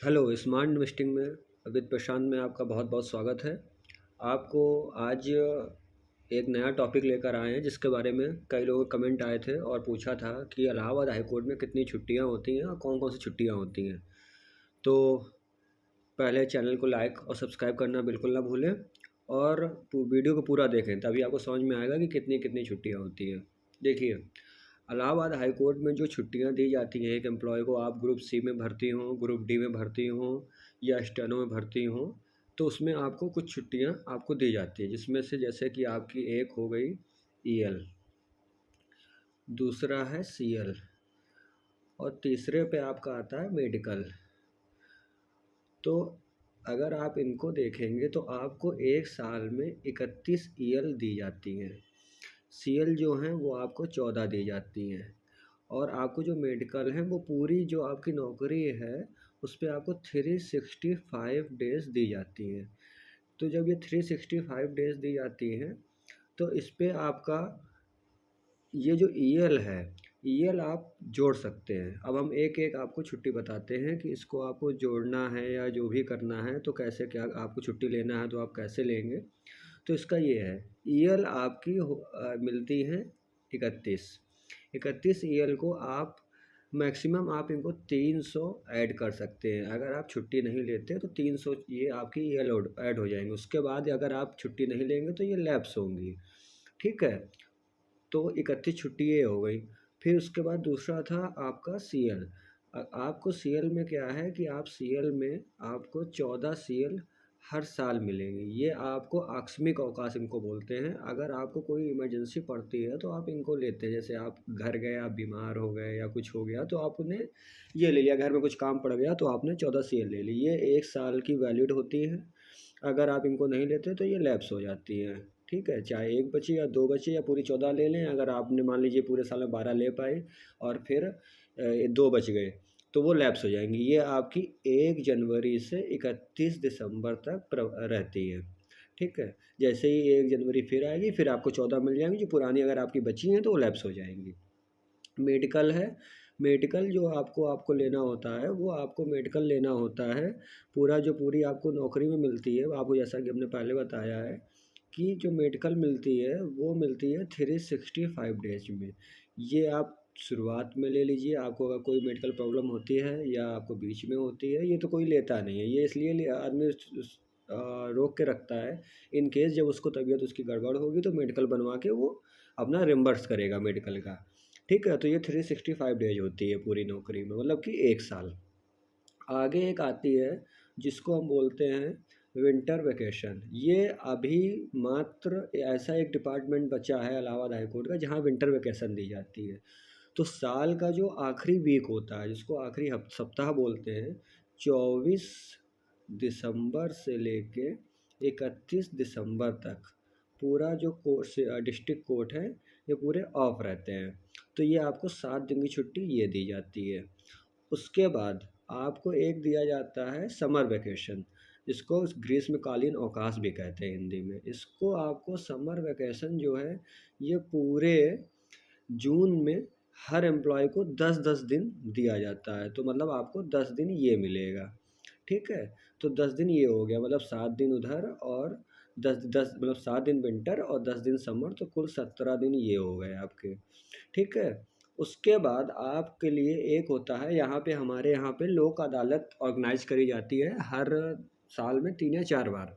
Hello, smart investing में with प्रशांत में आपका बहुत बहुत स्वागत है। आपको आज एक नया टॉपिक लेकर आए हैं जिसके बारे में कई लोगों के कमेंट आए थे और पूछा था कि इलाहाबाद हाई कोर्ट में कितनी छुट्टियां होती हैं और कौन कौन सी छुट्टियां होती हैं। तो पहले चैनल को लाइक और सब्सक्राइब करना बिल्कुल ना भूलें और वीडियो को पूरा देखें, तभी आपको समझ में आएगा कि कितनी कितनी छुट्टियाँ होती हैं। देखिए, इलाहाबाद हाई कोर्ट में जो छुट्टियां दी जाती हैं एक एम्प्लॉय को, आप ग्रुप सी में भर्ती हों, ग्रुप डी में भर्ती हों या स्टेनो में भर्ती हों, तो उसमें आपको कुछ छुट्टियां आपको दी जाती है, जिसमें से जैसे कि आपकी एक हो गई ईएल, दूसरा है सीएल और तीसरे पे आपका आता है मेडिकल। तो अगर आप इनको देखेंगे तो आपको एक साल में 31 ईएल दी जाती हैं। सीएल जो हैं वो आपको 14 दी जाती हैं और आपको जो मेडिकल है वो पूरी जो आपकी नौकरी है उस पर आपको 365 डेज़ दी जाती हैं। तो जब ये 365 डेज़ दी जाती हैं तो इस पे आपका ये जो ईएल है, ईएल आप जोड़ सकते हैं। अब हम एक एक आपको छुट्टी बताते हैं कि इसको आपको जोड़ना है या जो भी करना है तो कैसे, क्या आपको छुट्टी लेना है तो आप कैसे लेंगे। तो इसका ये है, ईएल आपकी मिलती हैं 31 ईएल को आप मैक्सिमम आप इनको 300 ऐड कर सकते हैं। अगर आप छुट्टी नहीं लेते तो 300 ये आपकी ईएल ऐड हो जाएंगे। उसके बाद अगर आप छुट्टी नहीं लेंगे तो ये लैप्स होंगी। ठीक है, तो 31 छुट्टी ये हो गई। फिर उसके बाद दूसरा था आपका सीएल। आपको सीएल में क्या है कि आप सीएल में आपको 14 सीएल हर साल मिलेंगे। ये आपको आकस्मिक अवकाश इनको बोलते हैं। अगर आपको कोई इमरजेंसी पड़ती है तो आप इनको लेते हैं, जैसे आप घर गए, आप बीमार हो गए या कुछ हो गया तो आपने ये ले लिया, घर में कुछ काम पड़ गया तो आपने 14 सीएल ले ली। ये एक साल की वैलिड होती है। अगर आप इनको नहीं लेते तो ये लैप्स हो जाती हैं। ठीक है, चाहे एक बचे या दो बचे या पूरी 14 ले लें। अगर आपने मान लीजिए पूरे साल में 12 ले पाए और फिर दो बच गए तो वो लैप्स हो जाएंगी। ये आपकी 1 जनवरी से 31 दिसंबर तक रहती है। ठीक है, जैसे ही 1 जनवरी फिर आएगी फिर आपको 14 मिल जाएंगी, जो पुरानी अगर आपकी बची हैं तो वो लैप्स हो जाएंगी। मेडिकल है, मेडिकल जो आपको आपको लेना होता है वो आपको मेडिकल लेना होता है। पूरा जो पूरी आपको नौकरी में मिलती है, आपको जैसा कि हमने पहले बताया है कि जो मेडिकल मिलती है वो मिलती है 365 डेज में। ये आप शुरुआत में ले लीजिए, आपको अगर कोई मेडिकल प्रॉब्लम होती है या आपको बीच में होती है, ये तो कोई लेता नहीं है। ये इसलिए आदमी रोक के रखता है, इन केस जब उसको तबीयत उसकी गड़बड़ होगी तो मेडिकल बनवा के वो अपना रिम्बर्स करेगा मेडिकल का। ठीक है, तो ये 365 डेज होती है पूरी नौकरी में, मतलब कि एक साल। आगे एक आती है जिसको हम बोलते हैं विंटर वेकेशन। ये अभी मात्र ऐसा एक डिपार्टमेंट बचा है इलाहाबाद हाई कोर्ट का जहाँ विंटर वेकेशन दी जाती है। तो साल का जो आखिरी वीक होता है जिसको आखिरी सप्ताह बोलते हैं, 24 दिसंबर से लेके 31 दिसंबर तक पूरा जो कोर्ट डिस्ट्रिक्ट कोर्ट है ये पूरे ऑफ रहते हैं। तो ये आपको 7 दिन की छुट्टी ये दी जाती है। उसके बाद आपको एक दिया जाता है समर वेकेशन, जिसको ग्रीष्मकालीन अवकाश भी कहते हैं हिंदी में। इसको आपको समर वेकेशन जो है ये पूरे जून में हर एम्प्लॉय को 10-10 दिन दिया जाता है। तो मतलब आपको 10 दिन ये मिलेगा। ठीक है, तो 10 दिन ये हो गया, मतलब 7 दिन उधर और 10 मतलब 7 दिन विंटर और 10 दिन समर, तो कुल 17 दिन ये हो गए आपके। ठीक है, उसके बाद आपके लिए एक होता है, यहाँ पे हमारे यहाँ पे लोक अदालत ऑर्गेनाइज करी जाती है हर साल में 3 या 4 बार।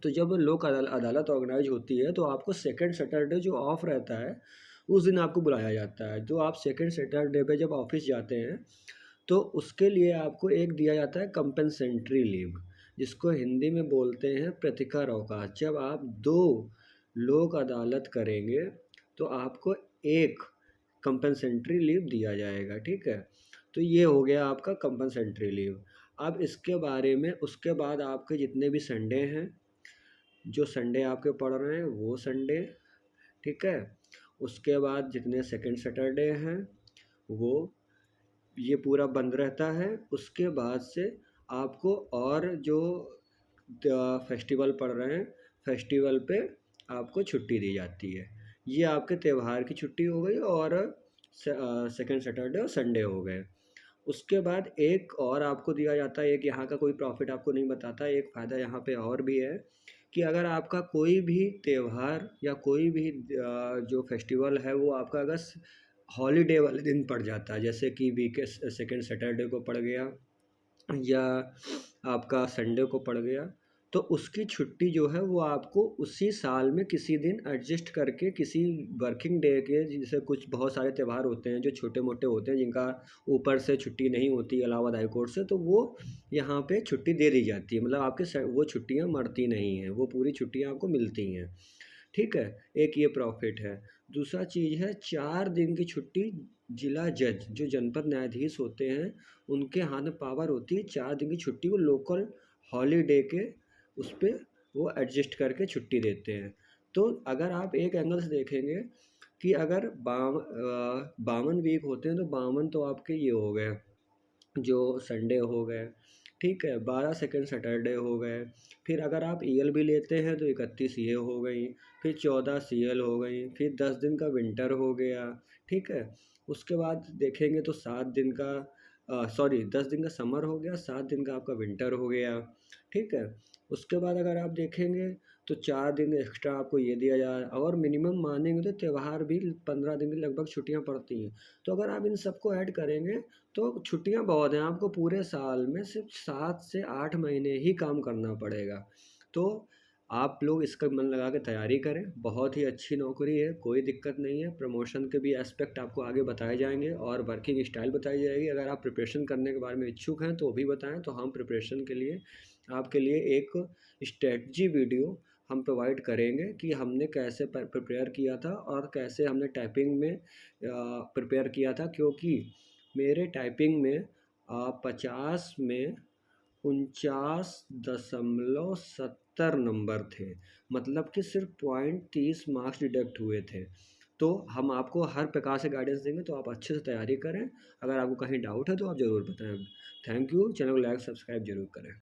तो जब लोक अदालत ऑर्गेनाइज होती है तो आपको सेकंड सैटरडे जो ऑफ रहता है उस दिन आपको बुलाया जाता है। तो आप सेकंड सैटरडे पे जब ऑफिस जाते हैं तो उसके लिए आपको एक दिया जाता है कंपनसेंट्री लीव, जिसको हिंदी में बोलते हैं प्रतिकर अवकाश। जब आप 2 लोक अदालत करेंगे तो आपको एक कंपनसेंट्री लीव दिया जाएगा। ठीक है, तो ये हो गया आपका कंपनसेंट्री लीव। अब इसके बारे में उसके बाद आपके जितने भी संडे हैं, जो संडे आपके पड़ रहे हैं वो संडे, ठीक है, उसके बाद जितने सेकंड सैटरडे हैं वो ये पूरा बंद रहता है। उसके बाद से आपको और जो फेस्टिवल पड़ रहे हैं फेस्टिवल पे आपको छुट्टी दी जाती है। ये आपके त्यौहार की छुट्टी हो गई और सेकंड सैटरडे और संडे हो गए। उसके बाद एक और आपको दिया जाता है, एक यहाँ का कोई प्रॉफ़िट आपको नहीं बताता, एक फ़ायदा यहाँ पे और भी है कि अगर आपका कोई भी त्योहार या कोई भी जो फेस्टिवल है वो आपका अगर हॉलीडे वाले दिन पड़ जाता है, जैसे कि वीक के सेकंड सैटरडे को पड़ गया या आपका संडे को पड़ गया, तो उसकी छुट्टी जो है वो आपको उसी साल में किसी दिन एडजस्ट करके किसी वर्किंग डे के, जैसे कुछ बहुत सारे त्यौहार होते हैं जो छोटे मोटे होते हैं जिनका ऊपर से छुट्टी नहीं होती इलाहाबाद हाई कोर्ट से, तो वो यहाँ पे छुट्टी दे दी जाती है, मतलब आपके वो छुट्टियाँ मरती नहीं हैं, वो पूरी छुट्टियाँ आपको मिलती हैं। ठीक है, एक ये प्रॉफिट है। दूसरा चीज़ है 4 दिन की छुट्टी, जिला जज जो जनपद न्यायाधीश होते हैं उनके हाथ में पावर होती है 4 दिन की छुट्टी को लोकल हॉलीडे के उस पे वो एडजस्ट करके छुट्टी देते हैं। तो अगर आप एक एंगल से देखेंगे कि अगर 52 वीक होते हैं तो 52 तो आपके ये हो गए जो संडे हो गए, ठीक है, 12 सेकंड सैटरडे हो गए, फिर अगर आप ईएल भी लेते हैं तो 31 ये हो गई, फिर 14 सीएल हो गई, फिर 10 दिन का विंटर हो गया, ठीक है। उसके बाद देखेंगे तो 7 दिन का सॉरी 10 दिन का समर हो गया, 7 दिन का आपका विंटर हो गया, ठीक है। उसके बाद अगर आप देखेंगे तो 4 दिन एक्स्ट्रा आपको ये दिया जा रहा है, और मिनिमम मानेंगे तो त्यौहार भी 15 दिन की लगभग छुट्टियाँ पड़ती हैं। तो अगर आप इन सबको ऐड करेंगे तो छुट्टियाँ बहुत हैं, आपको पूरे साल में सिर्फ 7 से 8 महीने ही काम करना पड़ेगा। तो आप लोग इसका मन लगा के तैयारी करें, बहुत ही अच्छी नौकरी है, कोई दिक्कत नहीं है। प्रमोशन के भी एस्पेक्ट आपको आगे बताए जाएंगे और वर्किंग स्टाइल बताई जाएगी। अगर आप प्रिपरेशन करने के बारे में इच्छुक हैं तो वो भी बताएं, तो हम प्रिपरेशन के लिए आपके लिए एक स्ट्रेटजी वीडियो हम प्रोवाइड करेंगे कि हमने कैसे प्रिपेयर किया था और कैसे हमने टाइपिंग में प्रिपेयर किया था, क्योंकि मेरे टाइपिंग में 50 में 49.70 नंबर थे, मतलब कि सिर्फ पॉइंट 30 मार्क्स डिडक्ट हुए थे। तो हम आपको हर प्रकार से गाइडेंस देंगे, तो आप अच्छे से तैयारी करें। अगर आपको कहीं डाउट है तो आप ज़रूर बताएं। थैंक यू, चैनल को लाइक सब्सक्राइब जरूर करें।